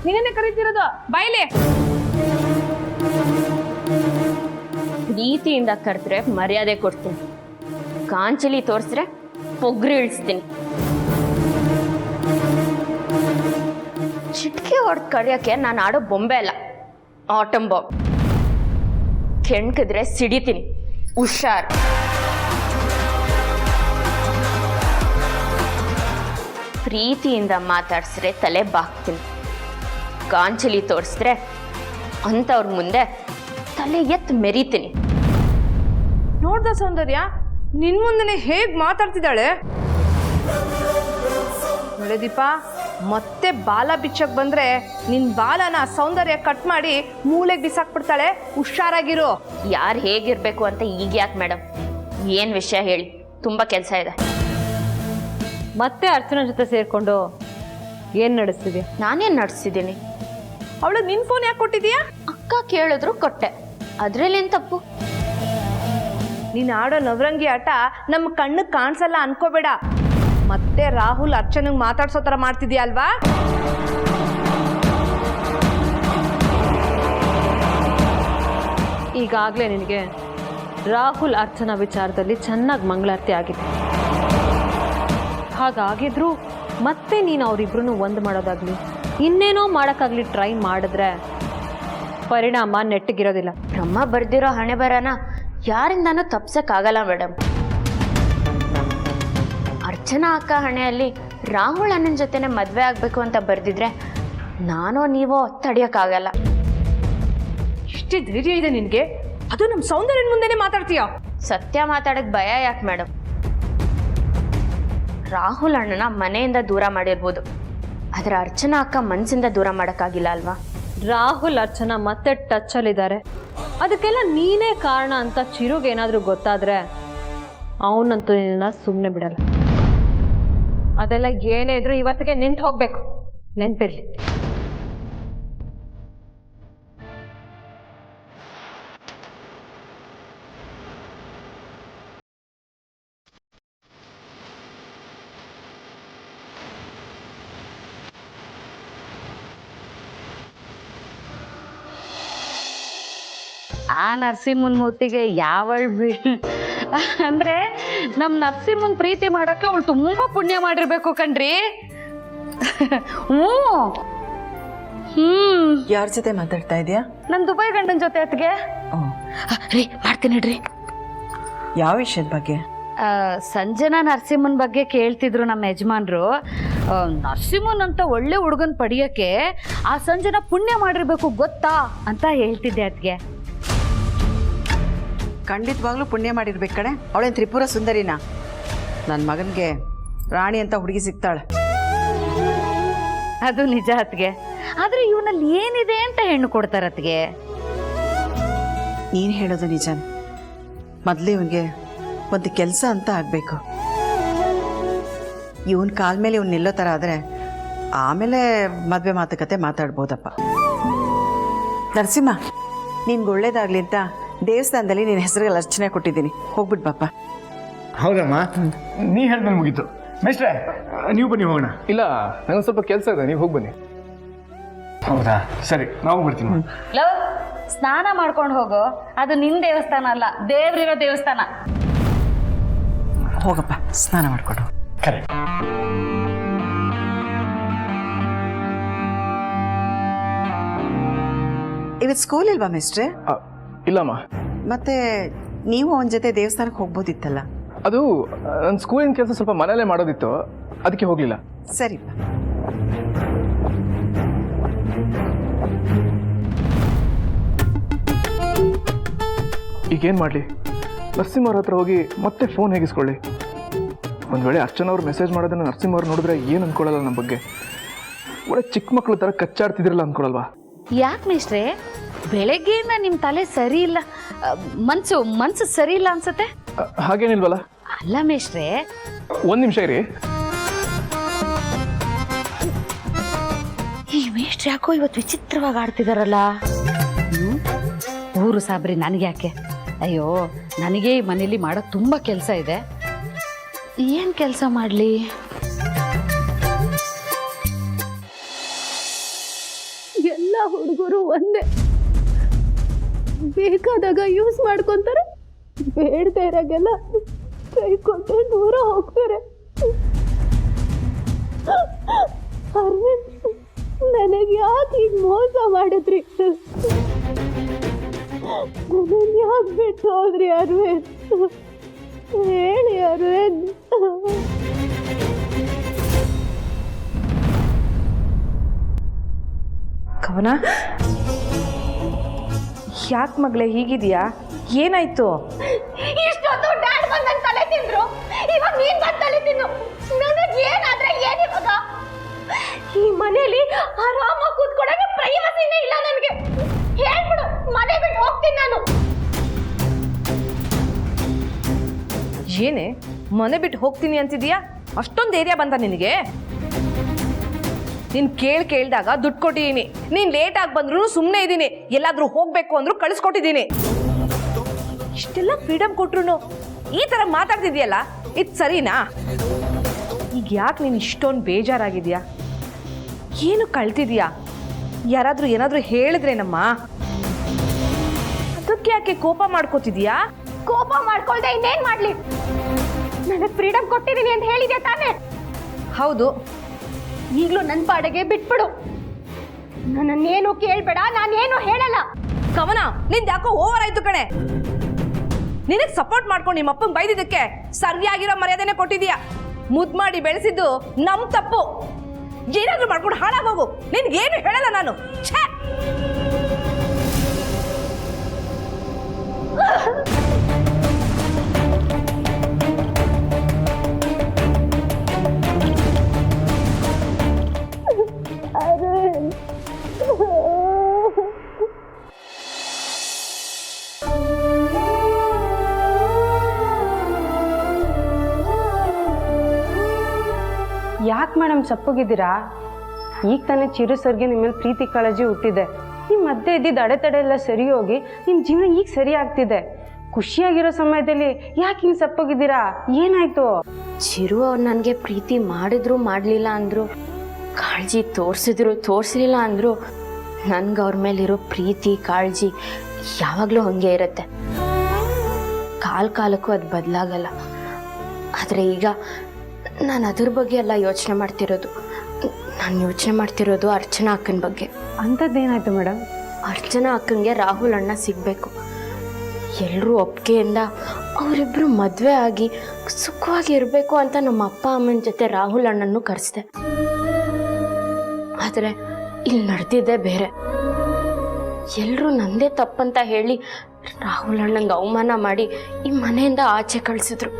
ನೀನೇನೆ ಕರೀತಿರೋದು ಬಾಯ್ಲೆ. ಪ್ರೀತಿಯಿಂದ ಕರೆದ್ರೆ ಮರ್ಯಾದೆ ಕೊಡ್ತೀನಿ, ಕಾಂಚಲಿ ತೋರಿಸಿದ್ರೆ ಪೊಗ್ರು ಇಳಿಸ್ತೀನಿ. ಚಿಟ್ಕಿ ಹೊಡೆದು ಕಡಿಯೋಕೆ ನಾನು ಆಡೋ ಬೊಂಬೆ ಅಲ್ಲ, ಆಟಮ್ ಬಾಂಬ್. ಕೆಣ್ಕಿದ್ರೆ ಸಿಡಿತೀನಿ, ಹುಷಾರ್. ಪ್ರೀತಿಯಿಂದ ಮಾತಾಡ್ಸಿದ್ರೆ ತಲೆ ಬಾಕ್ತೀನಿ, ಕಾಂಚಲಿ ತೋರಿಸಿದ್ರೆ ಅಂಥವ್ರ ಮುಂದೆ ತಲೆ ಎತ್ತು ಮೆರಿತೀನಿ. ನೋಡ್ದ ಸೌಂದರ್ಯ, ನಿನ್ ಮುಂದೆನೆ ಹೇಗ್ ಮಾತಾಡ್ತಿದ್ದಾಳೆ. ನೋಡೆ ದೀಪ, ಮತ್ತೆ ಬಾಲ ಬಿಚ್ಚಕ್ ಬಂದ್ರೆ ನಿನ್ ಬಾಲನ ಸೌಂದರ್ಯ ಕಟ್ ಮಾಡಿ ಮೂಲೆಗೆ ಬಿಸಾಕ್ಬಿಡ್ತಾಳೆ, ಹುಷಾರಾಗಿರು. ಯಾರು ಹೇಗಿರ್ಬೇಕು ಅಂತ ಈಗ ಯಾಕೆ ಮೇಡಮ್, ಏನ್ ವಿಷಯ ಹೇಳಿ, ತುಂಬಾ ಕೆಲಸ ಇದೆ. ಮತ್ತೆ ಅರ್ಚನಾ ಜೊತೆ ಸೇರ್ಕೊಂಡು ಏನ್ ನಡೆಸ್ತಿದ್ಯಾ? ನಾನೇನ್ ನಡೆಸಿದ್ದೀನಿ? ಅವಳು ನಿನ್ ಫೋನ್ ಯಾಕೆ ಕೊಟ್ಟಿದ್ಯಾ? ಅಕ್ಕ ಕೇಳಿದ್ರು ಕೊಟ್ಟೆ, ಅದ್ರಲ್ಲೇನ್ ತಪ್ಪು? ನೀನ್ ಆಡೋ ನವರಂಗಿ ಆಟ ನಮ್ಮ ಕಣ್ಣಿಗೆ ಕಾಣಿಸಲ್ಲ ಅನ್ಕೋಬೇಡ. ಮತ್ತೆ ರಾಹುಲ್ ಅರ್ಚನಂಗ್ ಮಾತಾಡ್ಸೋ ತರ ಮಾಡ್ತಿದ್ಯಾ ಅಲ್ವಾ? ಈಗಾಗ್ಲೇ ನಿನಗೆ ರಾಹುಲ್ ಅರ್ಚನಾ ವಿಚಾರದಲ್ಲಿ ಚೆನ್ನಾಗಿ ಮಂಗಳಾರತಿ ಆಗಿದೆ. ಹಾಗಾಗಿದ್ರು ಮತ್ತೆ ನೀನು ಅವರಿಬ್ರು ಒಂದು ಮಾಡೋದಾಗ್ಲಿ ಇನ್ನೇನೋ ಮಾಡೋಕ್ಕಾಗ್ಲಿ ಟ್ರೈ ಮಾಡಿದ್ರೆ ಪರಿಣಾಮ ನೆಟ್ಟಿಗಿರೋದಿಲ್ಲ. ಬ್ರಹ್ಮ ಬರ್ದಿರೋ ಹಣೆ ಬರನ ಯಾರಿಂದಾನೂ ತಪ್ಸಕ್ಕಾಗಲ್ಲ ಮೇಡಮ್. ಅರ್ಚನಾ ಅಕ್ಕ ಹಣೆಯಲ್ಲಿ ರಾಹುಲ್ ಅಣ್ಣನ ಜೊತೆನೆ ಮದುವೆ ಆಗಬೇಕು ಅಂತ ಬರ್ದಿದ್ರೆ ನಾನೋ ನೀವೋ ತಡಿಯೋಕ್ಕಾಗಲ್ಲ. ಇಷ್ಟೇ ಧೈರ್ಯ ಇದೆ ನಿನ್ಗೆ? ಅದು ನಮ್ಮ ಸೌಂದರ್ಯನ ಮುಂದೆನೆ ಮಾತಾಡ್ತೀಯ? ಸತ್ಯ ಮಾತಾಡಕ್ ಭಯ ಯಾಕೆ ಮೇಡಮ್? ರಾಹುಲ್ ಅಣ್ಣನ ಮನೆಯಿಂದ ದೂರ ಮಾಡಿರ್ಬೋದು, ಆದರೆ ಅರ್ಚನಾ ಅಕ್ಕ ಮನಸ್ಸಿಂದ ದೂರ ಮಾಡೋಕ್ಕಾಗಿಲ್ಲ ಅಲ್ವಾ? ರಾಹುಲ್ ಅರ್ಚನಾ ಮತ್ತೆ ಟಚ್ಚಲ್ಲಿದ್ದಾರೆ, ಅದಕ್ಕೆಲ್ಲ ನೀನೇ ಕಾರಣ ಅಂತ ಚಿರುಗೇನಾದರೂ ಗೊತ್ತಾದರೆ ಅವನಂತೂ ನಿನ್ನ ಸುಮ್ಮನೆ ಬಿಡಲ್ಲ. ಅದೆಲ್ಲ ಏನೇ ಇದ್ರೂ ಇವತ್ತಿಗೆ ನಿಂತು ಹೋಗ್ಬೇಕು, ನೆನ್ಪಿರ್ಲಿ. ಆ ನರಸಿಂಹನ ಮೂತಿಗೆ ಯಾವಳು ಅಂದ್ರೆ ನಮ್ಮ ನರಸಿಂಹನ್ ಪ್ರೀತಿ ಮಾಡಕ್ಕೆ ಅವಳು ತುಂಬಾ ಪುಣ್ಯ ಮಾಡಿರ್ಬೇಕು ಕಣ್ರಿ. ಯಾರ ಜೊತೆ ಮಾತಾಡ್ತಾ ಇದೀಯಾ? ನನ್ ದುಬೈ ಗಂಡನ ಜೊತೆ ಅತ್ಗೆ. ರೀ ಮಾಡ್ತೀನಿ ರೀ. ಯಾವ ವಿಷಯದ ಬಗ್ಗೆ? ಸಂಜನಾ ನರಸಿಂಹನ್ ಬಗ್ಗೆ ಕೇಳ್ತಿದ್ರು ನಮ್ಮ ಯಜಮಾನ್ರು. ನರಸಿಂಹನ್ ಅಂತ ಒಳ್ಳೆ ಹುಡುಗನ್ ಪಡಿಯಕ್ಕೆ ಆ ಸಂಜನಾ ಪುಣ್ಯ ಮಾಡಿರ್ಬೇಕು ಗೊತ್ತಾ ಅಂತ ಹೇಳ್ತಿದ್ದೆ ಅತ್ಗೆ. ಖಂಡಿತವಾಗ್ಲೂ ಪುಣ್ಯ ಮಾಡಿರ್ಬೇಕು ಕಣೆ. ಅವಳೇನು ತ್ರಿಪುರ ಸುಂದರಿನಾ? ನನ್ನ ಮಗನಿಗೆ ರಾಣಿ ಅಂತ ಹುಡುಗಿ ಸಿಗ್ತಾಳೆ. ಅದು ನಿಜ ಅತ್ಗೆ, ಆದ್ರೆ ಇವನಲ್ಲಿ ಏನಿದೆ ಅಂತ ಹೆಣ್ಣು ಕೊಡ್ತಾರ ಅತ್ಗೆ. ನೀನು ಹೇಳೋದು ನಿಜ. ಮೊದಲೇ ಇವನಿಗೆ ಒಂದು ಕೆಲಸ ಅಂತ ಆಗಬೇಕು. ಇವನ್ ಕಾಲ ಮೇಲೆ ಇವ್ನು ನಿಲ್ಲೋ ಥರ ಆದರೆ ಆಮೇಲೆ ಮದುವೆ ಮಾತುಕತೆ ಮಾತಾಡ್ಬೋದಪ್ಪ. ನರಸಿಂಹ, ನಿನ್ಗೆ ಒಳ್ಳೇದಾಗ್ಲಿ ಅಂತ ದೇವಸ್ಥಾನದಲ್ಲಿ ನಿನ್ನ ಹೆಸರಿಗೆ ಅರ್ಚನೆ ಕೊಟ್ಟಿದ್ದೀನಿ, ಹೋಗ್ಬಿಟ್ಟು ಬಾಪ. ಹೌದಮ್ಮ, ನೀ ಹೇಳ್ಮೇಲೆ ಮುಗೀತು. ಮೇಷ್ಟ್ರೆ, ನೀವು ಬನ್ನಿ ಹೋಗೋಣ. ಇಲ್ಲ, ನನಗೆ ಸ್ವಲ್ಪ ಕೆಲಸ ಇದೆ, ನೀವು ಹೋಗಿ ಬನ್ನಿ. ಹೌದಾ, ಸರಿ, ನಾವು ಬರ್ತೀನಿ. ಸ್ನಾನ ಮಾಡ್ಕೊಂಡು ಹೋಗೋ, ಅದು ನಿನ್ ದೇವಸ್ಥಾನ ಅಲ್ಲ, ದೇವ್ರಿರೋ ದೇವಸ್ಥಾನ. ಹೋಗಪ್ಪ, ಸ್ನಾನ ಮಾಡ್ಕೊಂಡು. ಕರೆಕ್ಟ್. ಇವತ್ತು ಸ್ಕೂಲ್ ಇಲ್ವಾ ಮೇಸ್ಟ್ರೆ? ಇಲ್ಲಮ್ಮ. ಮತ್ತೆ ನೀವು ಅವನ ಜೊತೆ ದೇವಸ್ಥಾನಕ್ಕೆ ಹೋಗ್ಬೋದಿತ್ತಲ್ಲ? ಅದು ನನ್ನ ಸ್ಕೂಲಿನ ಕೆಲಸ ಸ್ವಲ್ಪ ಮನೆಯಲ್ಲೇ ಮಾಡೋದಿತ್ತು, ಅದಕ್ಕೆ ಹೋಗಲಿಲ್ಲ. ಸರಿಪ್ಪ. ಈಗೇನು ಮಾಡಲಿ? ನರಸಿಂಹವ್ರ ಹತ್ರ ಹೋಗಿ ಮತ್ತೆ ಫೋನ್ ಹೇಗಿಸ್ಕೊಳ್ಳಿ? ಒಂದು ವೇಳೆ ಅರ್ಚನವ್ರು ಮೆಸೇಜ್ ಮಾಡೋದನ್ನು ನರಸಿಂಹವ್ರು ನೋಡಿದ್ರೆ ಏನು ಅಂದ್ಕೊಳ್ಳಲ್ಲ ನಮ್ಮ ಬಗ್ಗೆ? ಒಳ್ಳೆ ಚಿಕ್ಕ ಮಕ್ಕಳ ಥರ ಕಚ್ಚಾಡ್ತಿದ್ರಲ್ಲ ಅಂದ್ಕೊಳಲ್ವಾ? ಯಾಕೆ ಮೇಷ್ಟ್ರೆ, ಬೆಳಗ್ಗೆಯಿಂದ ನಿಮ್ಮ ತಲೆ ಸರಿ ಇಲ್ಲ, ಮನ್ಸು ಸರಿ ಇಲ್ಲ ಅನ್ಸುತ್ತೆ. ಹಾಗೇನಿಲ್ವಲ್ಲ? ಅಲ್ಲ ಮೇಷ್ಟ್ರೆ, ಒಂದು ನಿಮಿಷ ಇರಿ. ಈ ಮೇಷ್ಟ್ರೆ ಯಾಕೋ ಇವತ್ತು ವಿಚಿತ್ರವಾಗಿ ಆಡ್ತಿದಾರಲ್ಲ. ಊರು ಸಾಬ್ರಿ ನನಗೆ ಯಾಕೆ? ಅಯ್ಯೋ, ನನಗೆ ಈ ಮನೇಲಿ ಮಾಡೋಕ್ಕೆ ತುಂಬ ಕೆಲಸ ಇದೆ. ಏನು ಕೆಲಸ ಮಾಡಲಿ? ಹುಡುಗರು ಒಂದೇ, ಬೇಕಾದಾಗ ಯೂಸ್ ಮಾಡ್ಕೊತಾರೆ, ಬೇಡದೇ ಇರಾಗೆಲ್ಲ ಕೈ ಕೊಟ್ಟು ದೂರ ಹೋಗ್ತಾರೆ. ಅರವಿಂದ್, ನನಗೆ ಯಾಕೆ ಈಗ ಮೋಸ ಮಾಡಿದ್ರಿ? ನನಗೆ ಯಾಕೆ ಬಿಟ್ಟು ಹೋದ್ರಿ ಅರವಿಂದ್? ಹೇಳಿ ಅರವಿಂದ್. ಕವನ, ಯಾಕೆ ಮಗಳೇ ಹೀಗಿದೆಯಾ? ಏನಾಯ್ತು? ಇಷ್ಟೊತ್ತು ಡ್ಯಾಡ್ ಬಂದು ನನ್ನ ತಲೆ ತಿಂದ್ರು, ಇವಾಗ ನೀನ್ ಬಂದು ತಲೆ ತಿನ್ನು. ನನಗೆ ಏನಾದ್ರೆ ಏನಿವಾಗ? ಈ ಮನೇಲಿ ಆರಾಮಾಗಿ ಕೂತ್ಕೊಳಕ್ಕೆ ಪ್ರೈವಸಿನೇ ಇಲ್ಲ ನನಗೆ. ಹೇಳ್ಬಿಡು, ಮನೆ ಬಿಟ್ಟು ಹೋಗ್ತೀನಿ ನಾನು. ಏನೇ ಮನೆ ಬಿಟ್ಟು ಹೋಗ್ತೀನಿ ಅಂತಿದೀಯಾ? ಅಷ್ಟೊಂದು ಧೈರ್ಯ ಬಂತ ನಿನಗೆ? ನೀನು ಕೇಳ್ದಾಗ ದುಡ್ಡು ಕೊಟ್ಟಿದ್ದೀನಿ, ನೀನು ಲೇಟಾಗಿ ಬಂದ್ರೂ ಸುಮ್ಮನೆ ಇದ್ದೀನಿ, ಎಲ್ಲಾದರೂ ಹೋಗಬೇಕು ಅಂದ್ರೂ ಕಳಿಸ್ಕೊಟ್ಟಿದ್ದೀನಿ. ಇಷ್ಟೆಲ್ಲ ಫ್ರೀಡಮ್ ಕೊಟ್ರು ಈ ಥರ ಮಾತಾಡ್ತಿದ್ಯಲ್ಲ, ಇದು ಸರಿನಾ? ಈಗ ಯಾಕೆ ನೀನು ಇಷ್ಟೊಂದು ಬೇಜಾರಾಗಿದೆಯಾ? ಏನು ಕಳ್ತಿದ್ಯಾ? ಯಾರಾದರೂ ಏನಾದರೂ ಹೇಳಿದ್ರೇನಮ್ಮ? ಅದಕ್ಕೆ ಯಾಕೆ ಕೋಪ ಮಾಡ್ಕೋತಿದ್ಯಾ? ಕೋಪ ಮಾಡ್ಕೊಳ್ದೆ ಇನ್ನೇನ್ ಮಾಡ್ಲಿ? ನನಗೆ ಫ್ರೀಡಮ್ ಕೊಟ್ಟಿದ್ದೀನಿ ಅಂತ ಹೇಳಿದೆ ತಾನೇ? ಹೌದು. ಈಗಲೂ ನನ್ನ ಪಾಡಿಗೆ ಬಿಟ್ಬಿಡು. ನನ್ನನ್ನೇನು ಕೇಳ್ಬೇಡ, ನಾನೇನು ಹೇಳಲ್ಲ. ಕವನ, ನಿಂದು ಯಾಕೋ ಓವರ್ ಆಯ್ತು ಕಣೆ. ನಿನಗೆ ಸಪೋರ್ಟ್ ಮಾಡ್ಕೊಂಡು ನಿಮ್ಮ ಅಪ್ಪಂಗೆ ಬೈದಿದ್ದಕ್ಕೆ ಸರಿಯಾಗಿರೋ ಮರ್ಯಾದೆನೆ ಕೊಟ್ಟಿದೀಯಾ. ಮುದ್ದು ಮಾಡಿ ಬೆಳೆಸಿದ್ದು ನಮ್ಮ ತಪ್ಪು. ಏನಾದ್ರೂ ಮಾಡ್ಕೊಂಡು ಹಾಳಾಗೋಗು. ನಿನ್ಗೇನು ಹೇಳಲ್ಲ ನಾನು. ಛೇ! ಯಾಕೆ ಮೇಡಮ್ ಸಪ್ಪಗಿದ್ದೀರಾ? ಈಗ ತಾನೇ ಚಿರು ಸರ್ಗೆ ನಿಮ್ಮ ಮೇಲೆ ಪ್ರೀತಿ ಕಾಳಜಿ ಹುಟ್ಟಿದೆ. ನಿಮ್ಮ ಮಧ್ಯೆ ಇದ್ದಿದ್ದು ಅಡೆತಡೆ ಎಲ್ಲ ಸರಿ ಹೋಗಿ ನಿಮ್ಮ ಜೀವನ ಈಗ ಸರಿ ಆಗ್ತಿದೆ. ಖುಷಿಯಾಗಿರೋ ಸಮಯದಲ್ಲಿ ಯಾಕೆ ಹಿಂಗೆ ಸಪ್ಪಗಿದ್ದೀರಾ? ಏನಾಯ್ತು? ಚಿರು ಅವ್ರು ನನಗೆ ಪ್ರೀತಿ ಮಾಡಿದ್ರು ಮಾಡಲಿಲ್ಲ ಅಂದರು, ಕಾಳಜಿ ತೋರಿಸ್ಲಿಲ್ಲ ಅಂದರು, ನನ್ಗೆ ಅವ್ರ ಮೇಲಿರೋ ಪ್ರೀತಿ ಕಾಳಜಿ ಯಾವಾಗಲೂ ಹಾಗೆ ಇರುತ್ತೆ. ಕಾಲಕ್ಕೂ ಅದು ಬದಲಾಗಲ್ಲ. ಆದರೆ ಈಗ ನಾನು ಅದ್ರ ಬಗ್ಗೆ ಎಲ್ಲ ಯೋಚನೆ ಮಾಡ್ತಿರೋದು. ನಾನು ಯೋಚನೆ ಮಾಡ್ತಿರೋದು ಅರ್ಚನಾ ಅಕ್ಕನ ಬಗ್ಗೆ. ಅಂಥದ್ದೇನಾಯ್ತು ಮೇಡಮ್? ಅರ್ಚನಾ ಅಕ್ಕನಿಗೆ ರಾಹುಲ್ ಅಣ್ಣ ಸಿಗಬೇಕು. ಎಲ್ಲರೂ ಒಪ್ಪಿಗೆಯಿಂದ ಅವರಿಬ್ಬರು ಮದುವೆ ಆಗಿ ಸುಖವಾಗಿ ಇರಬೇಕು ಅಂತ ನಮ್ಮ ಅಪ್ಪ ಅಮ್ಮನ ಜೊತೆ ರಾಹುಲ್ ಅಣ್ಣನ್ನು ಕರೆಸ್ದೆ. ಆದರೆ ಇಲ್ಲಿ ನಡೆದಿದ್ದೇ ಬೇರೆ. ಎಲ್ಲರೂ ನಂದೇ ತಪ್ಪಂತ ಹೇಳಿ ರಾಹುಲ್ ಅಣ್ಣಂಗೆ ಅವಮಾನ ಮಾಡಿ ಈ ಮನೆಯಿಂದ ಆಚೆ ಕಳಿಸಿದ್ರು.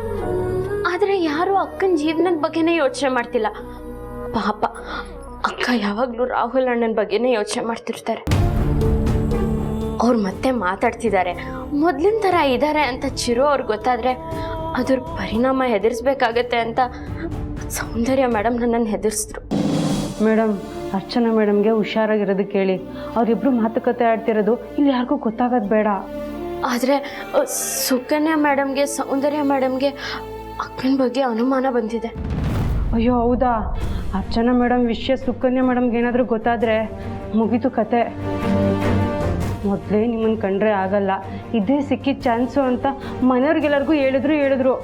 ಆದರೆ ಯಾರೂ ಅಕ್ಕನ ಜೀವನದ ಬಗ್ಗೆನೇ ಯೋಚನೆ ಮಾಡ್ತಿಲ್ಲ. ಪಾಪ ಅಕ್ಕ ಯಾವಾಗಲೂ ರಾಹುಲ್ ಅಣ್ಣನ ಬಗ್ಗೆನೇ ಯೋಚನೆ ಮಾಡ್ತಿರ್ತಾರೆ. ಅವ್ರು ಮತ್ತೆ ಮಾತಾಡ್ತಿದ್ದಾರೆ, ಮೊದಲಿನ ಥರ ಇದ್ದಾರೆ ಅಂತ ಚಿರು ಅವ್ರಿಗೆ ಗೊತ್ತಾದರೆ ಅದ್ರ ಪರಿಣಾಮ ಹೆದರ್ಸ್ಬೇಕಾಗತ್ತೆ ಅಂತ ಸೌಂದರ್ಯ ಮೇಡಮ್ ನನ್ನನ್ನು ಹೆದರ್ಸಿದ್ರು. ಮೇಡಮ್, ಅರ್ಚನಾ ಮೇಡಮ್ಗೆ ಹುಷಾರಾಗಿರೋದಕ್ಕೆ ಹೇಳಿ. ಅವರಿಬ್ಬರು ಮಾತುಕತೆ ಆಡ್ತಿರೋದು ಇಲ್ಲಿ ಯಾರಿಗೂ ಗೊತ್ತಾಗೋದು ಬೇಡ. ಆದರೆ ಸುಕನ್ಯಾ ಮೇಡಮ್ಗೆ ಸೌಂದರ್ಯ ಮೇಡಮ್ಗೆ ಅಕ್ಕನ ಬಗ್ಗೆ ಅನುಮಾನ ಬಂದಿದೆ. ಅಯ್ಯೋ ಹೌದಾ? ಅರ್ಚನಾ ಮೇಡಮ್ ವಿಷಯ ಸುಕನ್ಯಾ ಮೇಡಮ್ಗೆ ಏನಾದರೂ ಗೊತ್ತಾದರೆ ಮುಗೀತು ಕತೆ. ಮೊದಲೇ ನಿಮ್ಮನ್ನು ಕಂಡ್ರೆ ಆಗಲ್ಲ, ಇದೇ ಸಿಕ್ಕಿದ ಚಾನ್ಸು ಅಂತ ಮನೆಯವ್ರಿಗೆಲ್ಲರಿಗೂ ಹೇಳಿದ್ರು.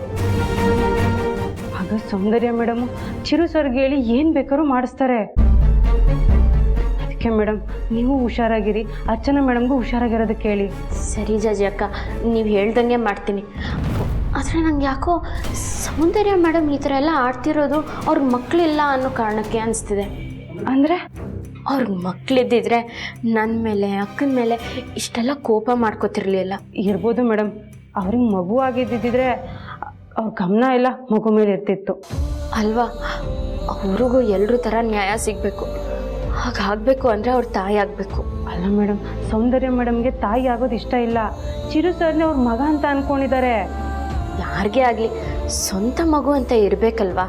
ಆಗ ಸೌಂದರ್ಯ ಮೇಡಮು ಚಿರು ಸರ್ಗೆ ಹೇಳಿ ಏನು ಬೇಕಾದ್ರೂ ಮಾಡಿಸ್ತಾರೆ. ಅದಕ್ಕೆ ಮೇಡಮ್, ನೀವು ಹುಷಾರಾಗಿರಿ, ಅರ್ಚನಾ ಮೇಡಮ್ಗೂ ಹುಷಾರಾಗಿರೋದಕ್ಕೆ ಹೇಳಿ. ಸರಿ ಜಾಜಿ ಅಕ್ಕ, ನೀವು ಹೇಳ್ದಂಗೆ ಮಾಡ್ತೀನಿ. ಆದರೆ ನಂಗೆ ಯಾಕೋ ಸೌಂದರ್ಯ ಮೇಡಮ್ ಈ ಥರ ಎಲ್ಲ ಆಡ್ತಿರೋದು ಅವ್ರಿಗೆ ಮಕ್ಕಳಿಲ್ಲ ಅನ್ನೋ ಕಾರಣಕ್ಕೆ ಅನಿಸ್ತಿದೆ. ಅಂದರೆ ಅವ್ರಿಗೆ ಮಕ್ಕಳಿದ್ದಿದ್ರೆ ನನ್ನ ಮೇಲೆ ಅಕ್ಕನ ಮೇಲೆ ಇಷ್ಟೆಲ್ಲ ಕೋಪ ಮಾಡ್ಕೋತಿರ್ಲಿಲ್ಲ. ಇರ್ಬೋದು ಮೇಡಮ್, ಅವ್ರಿಗೆ ಮಗು ಆಗಿದ್ದಿದ್ರೆ ಅವ್ರ ಗಮನ ಎಲ್ಲ ಮಗು ಮೇಲೆ ಇರ್ತಿತ್ತು ಅಲ್ವಾ? ಅವ್ರಿಗೂ ಎಲ್ಲರೂ ಥರ ನ್ಯಾಯ ಸಿಗಬೇಕು. ಹಾಗಾಗಬೇಕು ಅಂದರೆ ಅವ್ರ ತಾಯಿ ಆಗಬೇಕು. ಅಲ್ಲ ಮೇಡಮ್, ಸೌಂದರ್ಯ ಮೇಡಮ್ಗೆ ತಾಯಿ ಆಗೋದು ಇಷ್ಟ ಇಲ್ಲ. ಚಿರು ಸರ್ನೇ ಅವ್ರ ಮಗ ಅಂತ ಅನ್ಕೊಂಡಿದ್ದಾರೆ. ಯಾರಿಗೇ ಆಗಲಿ ಸ್ವಂತ ಮಗು ಅಂತ ಇರಬೇಕಲ್ವಾ?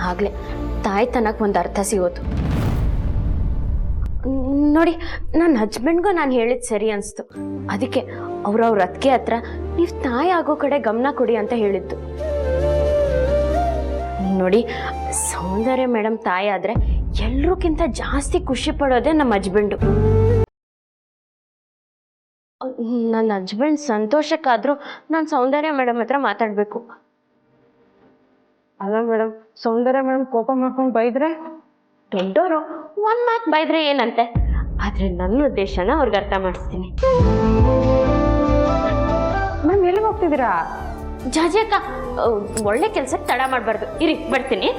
ಆಗಲೇ ತಾಯ್ತನಕ್ಕೆ ಒಂದು ಅರ್ಥ ಸಿಗೋದು. ನೋಡಿ, ನನ್ನ ಹಸ್ಬೆಂಡ್ಗೂ ನಾನು ಹೇಳಿದ್ದು ಸರಿ ಅನಿಸ್ತು. ಅದಕ್ಕೆ ಅವ್ರ ಅತ್ತಿಗೆ ಹತ್ರ ನೀವು ತಾಯಿ ಆಗೋ ಕಡೆ ಗಮನ ಕೊಡಿ ಅಂತ ಹೇಳಿದ್ದು. ನೋಡಿ, ಸೌಂದರ್ಯ ಮೇಡಮ್ ತಾಯಿ ಆದರೆ ಎಲ್ರಿಗಿಂತ ಜಾಸ್ತಿ ಖುಷಿ ಪಡೋದೇ ನಮ್ಮ ಹಸ್ಬೆಂಡು. ನನ್ನ ಹಸ್ಬೆಂಡ್ ಸಂತೋಷಕ್ಕಾದರೂ ನಾನು ಸೌಂದರ್ಯ ಮೇಡಮ್ ಹತ್ರ ಮಾತಾಡಬೇಕು. ಅಲ್ಲ ಮೇಡಮ್, ಸೌಂದರ್ಯ ಮೇಡಮ್ ಕೋಪ ಮಾಡ್ಕೊಂಡು ಬೈದ್ರೆ ದೊಡ್ಡವರು ಒಂದು ಮಾತು ಬೈದ್ರೆ ಏನಂತೆ, ಆದರೆ ನನ್ನ ಉದ್ದೇಶನ ಅವ್ರಿಗೆ ಅರ್ಥ ಮಾಡಿಸ್ತೀನಿ. ಮ್ಯಾಮ್ ಎಲ್ಲಿಗೆ ಹೋಗ್ತಿದ್ದೀರಾ? ಜಾಜಿ ಅಕ್ಕ, ಒಳ್ಳೆ ಕೆಲ್ಸಕ್ಕೆ ತಡ ಮಾಡಬಾರ್ದು. ಇರಿ ಬರ್ತೀನಿ.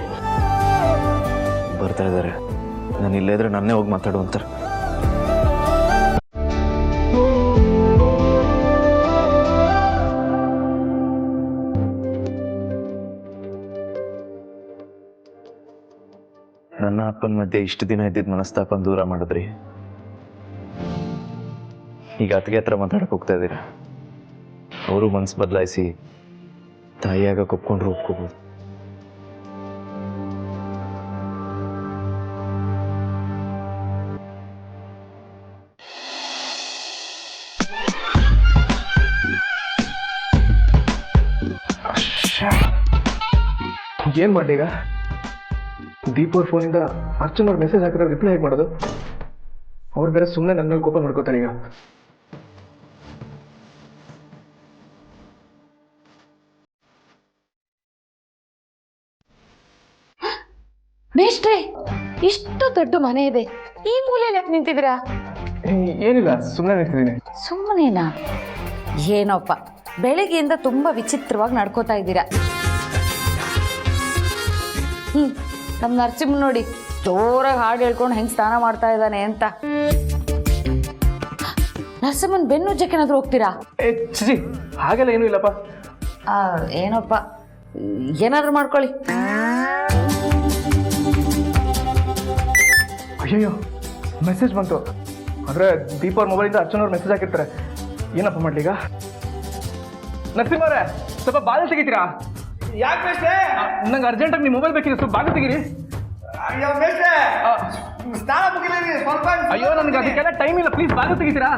ಬರ್ತಾ ಇದ್ದಾರೆ, ನಾನು ಇಲ್ಲೇ ಇದ್ರೆ ನನ್ನೇ ಹೋಗಿ ಮಾತಾಡು ಅಂತಾರೆ. ನನ್ನ ಅಪ್ಪನ ಮಧ್ಯೆ ಇಷ್ಟು ದಿನ ಇದ್ದಿದ್ದ ಮನಸ್ತಾಪನ ದೂರ ಮಾಡಿದ್ರಿ. ಈಗ ಅತ್ತಿಗೆ ಹತ್ರ ಮಾತಾಡಕ್ಕೆ ಹೋಗ್ತಾ ಇದ್ದೀರಾ. ಅವರು ಮನಸ್ಸು ಬದಲಾಯಿಸಿ ತಾಯಿಯಾಗ ಒಪ್ಕೊಂಡ್ರು ಒಪ್ಕೋಬೋದು. ಏನು ಮಾಡಿ ಈಗ? ದೀಪ್ ಅವ್ರ ಫೋನಿಂದ ಅರ್ಚನ್ ಅವ್ರ ಮೆಸೇಜ್ ಹಾಕಿದ್ರೆ ರಿಪ್ಲೈ ಹೇಗೆ ಮಾಡೋದು? ಅವ್ರು ಬೇರೆ ಸುಮ್ಮನೆ ನನ್ನ ಮೇಲೆ ಕೋಪ ಮಾಡ್ಕೋತಾರೆ ಈಗ. ಮೇಷ್ಟ್ರೆ, ಇಷ್ಟು ದೊಡ್ಡ ಮನೆ ಇದೆ, ಈ ಮೂಲೆಯಲ್ಲಿ ಯಾಕೆ ನಿಂತಿದ್ದೀರಾ? ಏನಿಲ್ಲ, ಸುಮ್ಮನೆ ನಿಂತಿದ್ದೀನಿ. ಸುಮ್ಮನೇನಾ? ಏನೋಪ್ಪ, ಬೆಳಗ್ಗೆಯಿಂದ ತುಂಬಾ ವಿಚಿತ್ರವಾಗಿ ನಡ್ಕೋತಾ ಇದ್ದೀರಾ. ನಮ್ಮ ನರಸಿಂಹ ನೋಡಿ ಜೋರಾಗಿ ಹಾಡು ಹೇಳ್ಕೊಂಡು ಹೆಂಗ್ ಸ್ನಾನ ಮಾಡ್ತಾ ಇದ್ದಾನೆ ಅಂತ. ನರಸಿಂಹನ್ ಬೆನ್ನುಜ್ಜಕ್ಕೆ ಏನಾದ್ರು ಹೋಗ್ತೀರಾ? ಚಿಚಿ, ಹಾಗೆಲ್ಲ ಏನೂ ಇಲ್ಲಪ್ಪ. ಏನೋಪ್ಪ, ಏನಾದ್ರು ಮಾಡ್ಕೊಳ್ಳಿ. ಅಯ್ಯಯ್ಯೋ, ಮೆಸೇಜ್ ಬಂತು. ಅಂದರೆ ದೀಪ ಅವ್ರ ಮೊಬೈಲಿಂದ ಅರ್ಚನ್ ಅವ್ರು ಮೆಸೇಜ್ ಹಾಕಿರ್ತಾರೆ. ಏನಪ್ಪ ಮಾಡ್ಲಿ ಈಗ? ನರಸಿಂಹ ಅವರೇ, ಸ್ವಲ್ಪ ಬಾಗಿಲು ತೆಗಿತೀರಾ? ಯಾಕೆ ಮೇಷ್ಟ್ರೆ? ನಂಗೆ ಅರ್ಜೆಂಟಾಗಿ ನಿಮ್ಮ ಮೊಬೈಲ್ ಬೇಕಿದೆ, ಸ್ವಲ್ಪ ಬಾಗಿಲು ತೆಗೀರಿ. ಅಯ್ಯೋ ಮೇಷ್ಟ್ರೆ, ಸ್ನಾನ ಮುಗಿಲಿ ಸ್ವಲ್ಪ. ಅಯ್ಯೋ, ನನಗೆ ಅದಕ್ಕೆಲ್ಲ ಟೈಮ್ ಇಲ್ಲ, ಪ್ಲೀಸ್ ಬಾಗಿಲು ತೆಗಿತೀರಾ?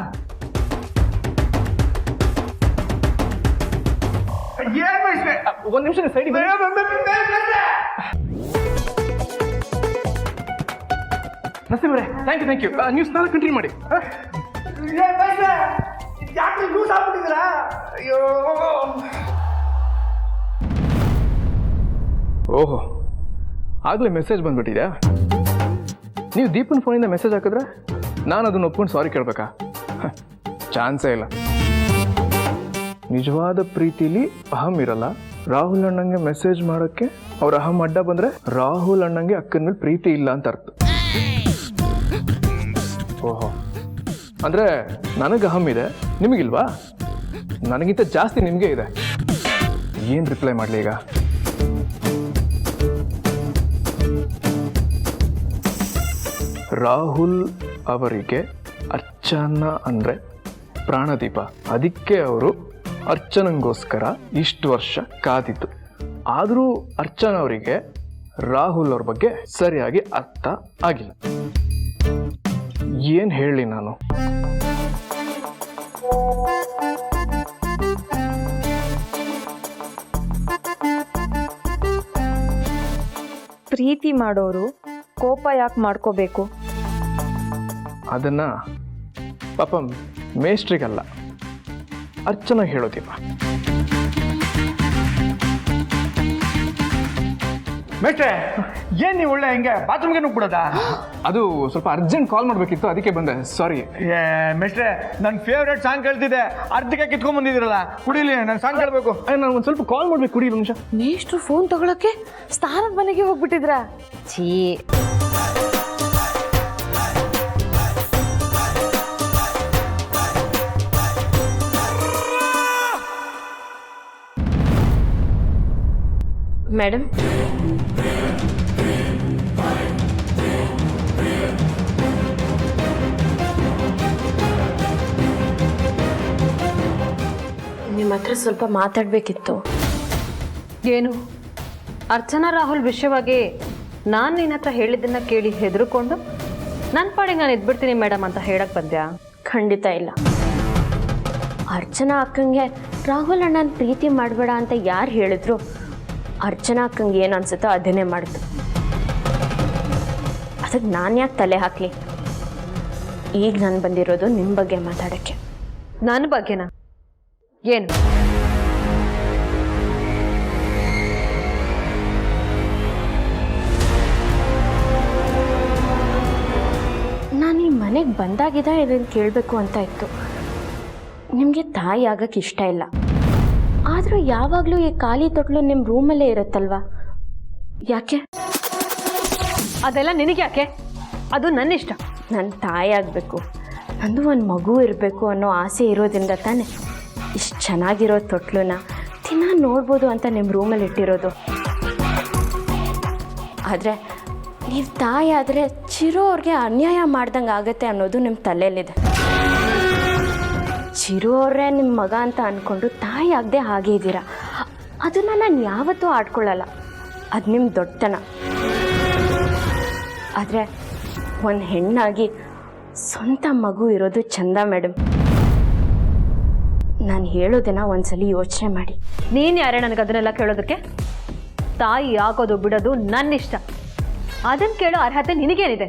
ಏನ್ ಮೇಷ್ಟ್ರೆ? ಒಂದು ನಿಮಿಷ ಸೈಡಿಗೆ ನರಸಿಂಹ ಅವರೇ, ಥ್ಯಾಂಕ್ ಯು. ನೀವು ಸ್ನಾನ ಕಂಟಿನ್ಯೂ ಮಾಡಿ. ಏನ್ ಮೇಷ್ಟ್ರೆ, ಯಾಕೆ ಲೂಸ್ ಆಗ್ಬಿಟ್ಟಿದ್ದೀರಾ? ಅಯ್ಯೋ. ಓಹೋ, ಆಗಲೇ ಮೆಸೇಜ್ ಬಂದ್ಬಿಟ್ಟಿದೆ. ನೀವು ದೀಪನ್ ಫೋನಿಂದ ಮೆಸೇಜ್ ಹಾಕಿದ್ರೆ ನಾನು ಅದನ್ನ ಒಪ್ಕೊಂಡು ಸಾರಿ ಕೇಳಬೇಕಾ? ಚಾನ್ಸೇ ಇಲ್ಲ. ನಿಜವಾದ ಪ್ರೀತಿಲಿ ಅಹಂ ಇರಲ್ಲ. ರಾಹುಲ್ ಅಣ್ಣಂಗೆ ಮೆಸೇಜ್ ಮಾಡೋಕ್ಕೆ ಅವ್ರ ಅಹಂ ಅಡ್ಡ ಬಂದರೆ ರಾಹುಲ್ ಅಣ್ಣಂಗೆ ಅಕ್ಕನ ಮೇಲೆ ಪ್ರೀತಿ ಇಲ್ಲ ಅಂತ ಅರ್ಥ. ಓಹೋ, ಅಂದರೆ ನನಗೆ ಅಹಂ ಇದೆ, ನಿಮಗಿಲ್ವಾ? ನನಗಿಂತ ಜಾಸ್ತಿ ನಿಮಗೆ ಇದೆ. ಏನು ರಿಪ್ಲೈ ಮಾಡಲಿ ಈಗ? ರಾಹುಲ್ ಅವರಿಗೆ ಅರ್ಚನಾ ಅಂದರೆ ಪ್ರಾಣದೀಪ. ಅದಕ್ಕೆ ಅವರು ಅರ್ಚನಂಗೋಸ್ಕರ ಇಷ್ಟು ವರ್ಷ ಕಾದಿತ್ತು. ಆದರೂ ಅರ್ಚನಾ ಅವರಿಗೆ ರಾಹುಲ್ ಅವ್ರ ಬಗ್ಗೆ ಸರಿಯಾಗಿ ಅರ್ಥ ಆಗಿಲ್ಲ. ಏನು ಹೇಳಿ ನಾನು? ಪ್ರೀತಿ ಮಾಡೋರು ಕೋಪ ಯಾಕೆ ಮಾಡ್ಕೋಬೇಕು? ಅದನ್ನ ಪಾಪ ಮೇಷ್ಟ್ರಿಗಲ್ಲ, ಅರ್ಚನಾ ಹೇಳೋದಿಲ್ಲ. ಮೇಷ್ಟ್ರೆ, ಏನ್ ನೀವು ಒಳ್ಳೆ ಹಿಂಗೆ ಬಾತ್ರೂಮ್ಗೆ ನುಗ್ಬಿಡೋದಾ? ಅದು ಸ್ವಲ್ಪ ಅರ್ಜೆಂಟ್ ಕಾಲ್ ಮಾಡಬೇಕಿತ್ತು, ಅದಕ್ಕೆ ಬಂದೆ. ಸಾರಿ. ಮೇಷ್ಟ್ರೆ, ನನ್ನ ಫೇವ್ರೇಟ್ ಸಾಂಗ್ ಕೇಳ್ತಿದ್ದೆ, ಅರ್ಧಕ್ಕೆ ಕಿತ್ಕೊಂಡ್ ಬಂದಿದ್ದೀರಲ್ಲ, ಕುಡಿಲಿ, ನಾನು ಸಾಂಗ್ ಕೇಳಬೇಕು. ನಾನು ಒಂದು ಸ್ವಲ್ಪ ಕಾಲ್ ಮಾಡ್ಬೇಕು, ಕುಡಿ ನಿಮಿಷ. ಮೇಷ್ಟ್ರು ಫೋನ್ ತಗೊಳಕ್ಕೆ ಸ್ನಾನದ ಮನೆಗೆ ಹೋಗ್ಬಿಟ್ಟಿದ್ರಾ? ಛೀ. ಮೇಡಮ್, ನಿಮ್ಮ ಹತ್ರ ಸ್ವಲ್ಪ ಮಾತಾಡಬೇಕಿತ್ತು. ಏನು? ಅರ್ಚನಾ ರಾಹುಲ್ ವಿಷಯವಾಗಿ ನಾನು ನಿನ್ನ ಹತ್ರ ಹೇಳಿದ್ದನ್ನ ಕೇಳಿ ಹೆದರ್ಕೊಂಡು ನನ್ನ ಪಾಡಿಗೆ ನಾನು ಇದ್ಬಿಡ್ತೀನಿ ಮೇಡಮ್ ಅಂತ ಹೇಳಕ್ ಬಂದ್ಯಾ? ಖಂಡಿತ ಇಲ್ಲ. ಅರ್ಚನಾ ಅಕ್ಕಂಗೆ ರಾಹುಲ್ ಅಣ್ಣನ ಪ್ರೀತಿ ಮಾಡಬೇಡ ಅಂತ ಯಾರು ಹೇಳಿದ್ರು, ಅರ್ಚನಾ ಅಕ್ಕಂಗೆ ಏನು ಅನ್ಸುತ್ತೋ ಅದನ್ನೇ ಮಾಡಿತು. ಅದಕ್ಕೆ ನಾನು ಯಾಕೆ ತಲೆ ಹಾಕಲಿ? ಈಗ ನಾನು ಬಂದಿರೋದು ನಿಮ್ಮ ಬಗ್ಗೆ ಮಾತಾಡೋಕ್ಕೆ. ನನ್ನ ಬಗ್ಗೆನಾ? ಏನು? ನಾನು ಈ ಮನೆಗೆ ಬಂದಾಗಿದ್ದ ಇದನ್ನು ಕೇಳಬೇಕು ಅಂತ ಇತ್ತು. ನಿಮಗೆ ತಾಯಿ ಆಗಕ್ಕೆ ಇಷ್ಟ ಇಲ್ಲ, ಆದರೂ ಯಾವಾಗಲೂ ಈ ಖಾಲಿ ತೊಟ್ಲು ನಿಮ್ಮ ರೂಮಲ್ಲೇ ಇರುತ್ತಲ್ವಾ, ಯಾಕೆ? ಅದೆಲ್ಲ ನಿನಗೆ ಯಾಕೆ? ಅದು ನನ್ನ ಇಷ್ಟ. ನನ್ನ ತಾಯಿ ಆಗಬೇಕು, ನಂದು ಒಂದು ಮಗು ಇರಬೇಕು ಅನ್ನೋ ಆಸೆ ಇರೋದ್ರಿಂದ ತಾನೆ ಇಷ್ಟು ಚೆನ್ನಾಗಿರೋ ತೊಟ್ಲನ್ನ ದಿನ ನೋಡ್ಬೋದು ಅಂತ ನಿಮ್ಮ ರೂಮಲ್ಲಿ ಇಟ್ಟಿರೋದು. ಆದರೆ ನೀವು ತಾಯಿ ಆದರೆ ಚಿರು ಅವ್ರಿಗೆ ಅನ್ಯಾಯ ಮಾಡ್ದಂಗೆ ಆಗುತ್ತೆ ಅನ್ನೋದು ನಿಮ್ಮ ತಲೆಯಲ್ಲಿದೆ. ಚಿರು ಅವರೇ ನಿಮ್ಮ ಮಗ ಅಂತ ಅಂದ್ಕೊಂಡು ತಾಯಿ ಆಗದೆ ಹಾಗೆ ಇದ್ದೀರಾ. ಅದನ್ನು ನಾನು ಯಾವತ್ತೂ ಆಡ್ಕೊಳ್ಳಲ್ಲ, ಅದು ನಿಮ್ಮ ದೊಡ್ಡತನ. ಆದರೆ ಒಂದು ಹೆಣ್ಣಾಗಿ ಸ್ವಂತ ಮಗು ಇರೋದು ಚಂದ ಮೇಡಮ್. ನಾನು ಹೇಳೋದನ್ನ ಒಂದ್ಸಲಿ ಯೋಚನೆ ಮಾಡಿ. ನೀನು ಯಾರೇ ನನಗೆ ಅದನ್ನೆಲ್ಲ ಕೇಳೋದಕ್ಕೆ? ತಾಯಿ ಆಗೋದು ಬಿಡೋದು ನನ್ನ ಇಷ್ಟ. ಅದನ್ನು ಕೇಳೋ ಅರ್ಹತೆ ನಿನಗೇನಿದೆ?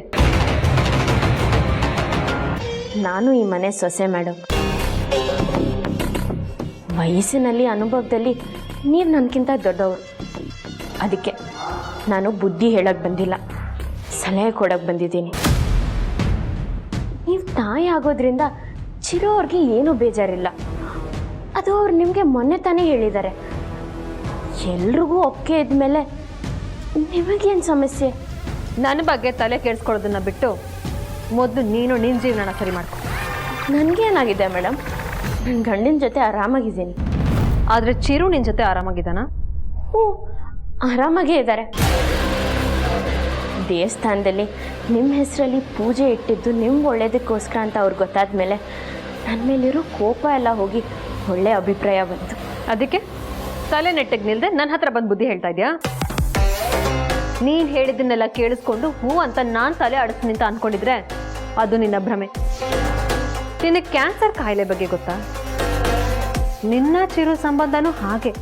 ನಾನು ಈ ಮನೆ ಸೊಸೆ ಮೇಡಮ್. ವಯಸ್ಸಿನಲ್ಲಿ ಅನುಭವದಲ್ಲಿ ನೀವು ನನಗಿಂತ ದೊಡ್ಡವರು. ಅದಕ್ಕೆ ನಾನು ಬುದ್ಧಿ ಹೇಳಕ್ಕೆ ಬಂದಿಲ್ಲ, ಸಲಹೆ ಕೊಡೋಕ್ಕೆ ಬಂದಿದ್ದೀನಿ. ನೀವು ತಾಯಿ ಆಗೋದ್ರಿಂದ ಚಿರು ಅವ್ರಿಗೆ ಏನೂ ಬೇಜಾರಿಲ್ಲ. ಅದು ಅವ್ರು ನಿಮಗೆ ಮೊನ್ನೆ ತಾನೇ ಹೇಳಿದ್ದಾರೆ. ಎಲ್ರಿಗೂ ಒಪ್ಪಿಗೆ ಇದ್ಮೇಲೆ ನಿಮಗೇನು ಸಮಸ್ಯೆ? ನನ್ನ ಬಗ್ಗೆ ತಲೆ ಕೆಡಿಸ್ಕೊಳ್ಳೋದನ್ನ ಬಿಟ್ಟು ಮೊದಲು ನೀನು ನಿನ್ನ ಜೀವನನ ಸರಿ ಮಾಡ್ಕೊ. ನನಗೇನಾಗಿದೆ ಮೇಡಮ್? ನನ್ನ ಗಂಡಿನ ಜೊತೆ ಆರಾಮಾಗಿದ್ದೀನಿ. ಆದರೆ ಚಿರು ನಿನ್ನ ಜೊತೆ ಆರಾಮಾಗಿದ್ದಾನಾ? ಹ್ಞೂ, ಆರಾಮಾಗೇ ಇದ್ದಾರೆ. ದೇವಸ್ಥಾನದಲ್ಲಿ ನಿಮ್ಮ ಹೆಸರಲ್ಲಿ ಪೂಜೆ ಇಟ್ಟಿದ್ದು ನಿಮ್ಗೆ ಒಳ್ಳೇದಕ್ಕೋಸ್ಕರ ಅಂತ ಅವ್ರಿಗೆ ಗೊತ್ತಾದ ಮೇಲೆ ನನ್ನ ಮೇಲಿರೋ ಕೋಪ ಎಲ್ಲ ಹೋಗಿ ಒಳ್ಳೆಯ ಅಭಿಪ್ರಾಯ ಬಂತು. ಅದಕ್ಕೆ ತಲೆ ನೆಟ್ಟಿಗೆ ನಿಲ್ಲದೆ ನನ್ನ ಹತ್ರ ಬಂದು ಬುದ್ಧಿ ಹೇಳ್ತಾ ಇದೆಯಾ? ನೀನು ಹೇಳಿದ್ದನ್ನೆಲ್ಲ ಕೇಳಿಸ್ಕೊಂಡು ಹ್ಞೂ ಅಂತ ನಾನು ತಲೆ ಆಡಿಸ್ತೀನಿ ಅಂತ ಅಂದ್ಕೊಂಡಿದ್ರೆ ಅದು ನಿನ್ನ ಭ್ರಮೆ. ನಿನಗೆ ಕ್ಯಾನ್ಸರ್ ಕಾಯಿಲೆ ಬಗ್ಗೆ ಗೊತ್ತಾ? ನಿನ್ನ ಚಿರು ಸಂಬಂಧನೂ ಹಾಗೆ.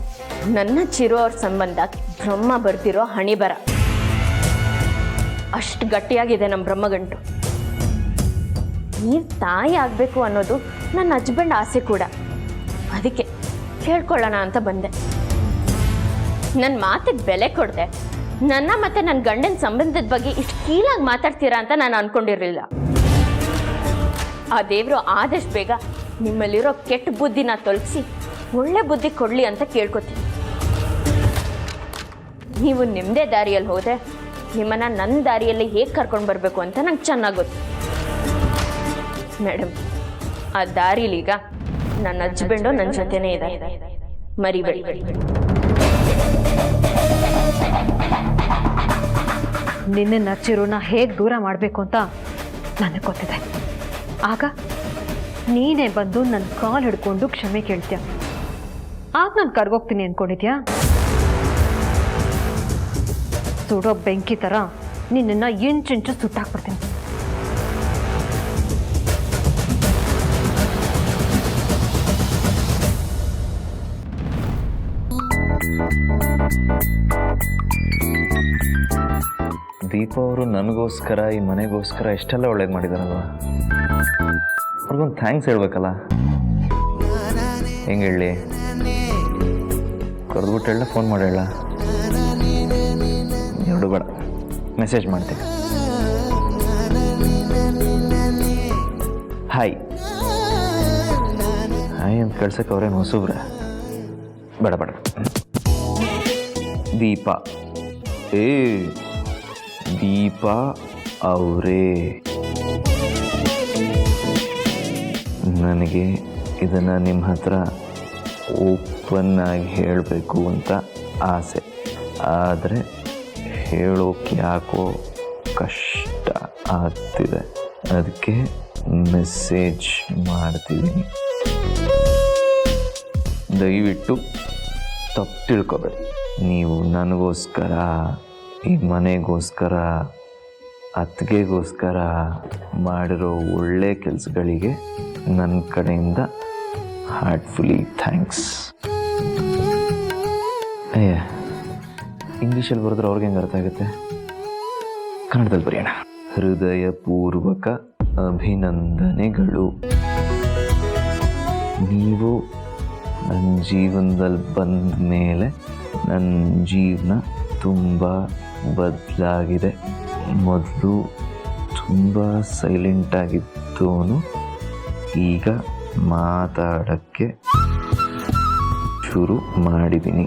ನನ್ನ ಚಿರು ಅವ್ರ ಸಂಬಂಧ ಬ್ರಹ್ಮ ಬರ್ತಿರೋ ಹಣಿಬರ. ಅಷ್ಟು ಗಟ್ಟಿಯಾಗಿದೆ ನಮ್ಮ ಬ್ರಹ್ಮಗಂಟು. ನೀವು ತಾಯಿ ಆಗಬೇಕು ಅನ್ನೋದು ನನ್ನ ಹಸ್ಬೆಂಡ್ ಆಸೆ ಕೂಡ. ಅದಕ್ಕೆ ಕೇಳ್ಕೊಳ್ಳೋಣ ಅಂತ ಬಂದೆ. ನನ್ನ ಮಾತಿಗೆ ಬೆಲೆ ಕೊಡದೆ ನನ್ನ ಮತ್ತು ನನ್ನ ಗಂಡನ ಸಂಬಂಧದ ಬಗ್ಗೆ ಇಷ್ಟು ಕೀಳಾಗಿ ಮಾತಾಡ್ತೀರಾ ಅಂತ ನಾನು ಅಂದ್ಕೊಂಡಿರಲಿಲ್ಲ. ಆ ದೇವರು ಆದಷ್ಟು ಬೇಗ ನಿಮ್ಮಲ್ಲಿರೋ ಕೆಟ್ಟ ಬುದ್ಧಿನ ತೊಲಗಿಸಿ ಒಳ್ಳೆ ಬುದ್ಧಿ ಕೊಡಲಿ ಅಂತ ಕೇಳ್ಕೊತೀನಿ. ನೀವು ನಿಮ್ಮದೇ ದಾರಿಯಲ್ಲಿ ಹೋದರೆ ನಿಮ್ಮನ್ನು ನನ್ನ ದಾರಿಯಲ್ಲಿ ಹೇಗೆ ಕರ್ಕೊಂಡು ಬರಬೇಕು ಅಂತ ನಂಗೆ ಚೆನ್ನಾಗಿ ಗೊತ್ತು ಮೇಡಮ್. ಆ ದಾರಿಲೀಗ ನನ್ನ ಹಸ್ಬೆಂಡು ನನ್ನ ಜೊತೆನೇ ಇದೆ, ಮರಿಬೇಡಿ. ನಿನ್ನ ಚಿರುನ ಹೇಗೆ ದೂರ ಮಾಡಬೇಕು ಅಂತ ನನಗೆ ಗೊತ್ತಿದೆ. ಆಗ ನೀನೇ ಬಂದು ನನ್ನ ಕಾಲು ಹಿಡ್ಕೊಂಡು ಕ್ಷಮೆ ಕೇಳ್ತೀಯ. ಆಗ ನಾನು ಕರ್ಗೋಗ್ತೀನಿ ಅಂದ್ಕೊಂಡಿದ್ಯಾ? ಸುಡೋ ಬೆಂಕಿ ಥರ ನಿನ್ನನ್ನು ಇಂಚಿಂಚು ಸುಟ್ಟಾಕ್ಬಿಡ್ತೀನಿ. ದೀಪ ಅವರು ನನಗೋಸ್ಕರ ಈ ಮನೆಗೋಸ್ಕರ ಎಷ್ಟೆಲ್ಲ ಒಳ್ಳೇದು ಮಾಡಿದಾರಲ್ವ, ಅವ್ರಿಗೊಂದು ಥ್ಯಾಂಕ್ಸ್ ಹೇಳ್ಬೇಕಲ್ಲ. ಹೆಂಗೆ ಹೇಳಿ? ಕರೆದ್ಬಿಟ್ಟು ಹೇಳ, ಫೋನ್ ಮಾಡಿ ಹೇಳ? ಎರಡು ಬೇಡ, ಮೆಸೇಜ್ ಮಾಡ್ತೀನಿ. ಹಾಯ್ ಹಾಯ್ ಅಂತ ಕಳ್ಸಕ್ಕೆ ಅವ್ರೇನು ಹೊಸಬ್ರೆ? ಬೇಡ ಬೇಡ. ದೀಪ, ದೀಪ ಅವರೇ, ನನಗೆ ಇದನ್ನು ನಿಮ್ಮ ಹತ್ರ ಓಪನ್ ಆಗಿ ಹೇಳಬೇಕು ಅಂತ ಆಸೆ. ಆದರೆ ಹೇಳೋಕೆ ಯಾಕೋ ಕಷ್ಟ ಆಗ್ತಿದೆ. ಅದಕ್ಕೆ ಮೆಸೇಜ್ ಮಾಡ್ತಿದ್ದೀನಿ. ದಯವಿಟ್ಟು ತಪ್ಪು ತಿಳ್ಕೊಬೇಡಿ. ನೀವು ನನಗೋಸ್ಕರ, ಈ ಮನೆಗೋಸ್ಕರ, ಅತ್ತಿಗೆಗೋಸ್ಕರ ಮಾಡಿರೋ ಒಳ್ಳೆ ಕೆಲಸಗಳಿಗೆ ನನ್ನ ಕಡೆಯಿಂದ ಹಾರ್ಟ್ಫುಲಿ ಥ್ಯಾಂಕ್ಸ್. ಇಂಗ್ಲೀಷಲ್ಲಿ ಬರೆದ್ರೆ ಅವ್ರಿಗೆ ಹೆಂಗೆ ಅರ್ಥ ಆಗುತ್ತೆ? ಕನ್ನಡದಲ್ಲಿ ಬರೆಯೋಣ. ಹೃದಯಪೂರ್ವಕ ಅಭಿನಂದನೆಗಳು. ನೀವು ನನ್ನ ಜೀವನದಲ್ಲಿ ಬಂದ ಮೇಲೆ ನನ್ನ ಜೀವನ ತುಂಬ ಬದಲಾಗಿದೆ. ಮೊದಲು ತುಂಬ ಸೈಲೆಂಟಾಗಿದ್ದವನು ಈಗ ಮಾತಾಡೋಕ್ಕೆ ಶುರು ಮಾಡಿದ್ದೀನಿ.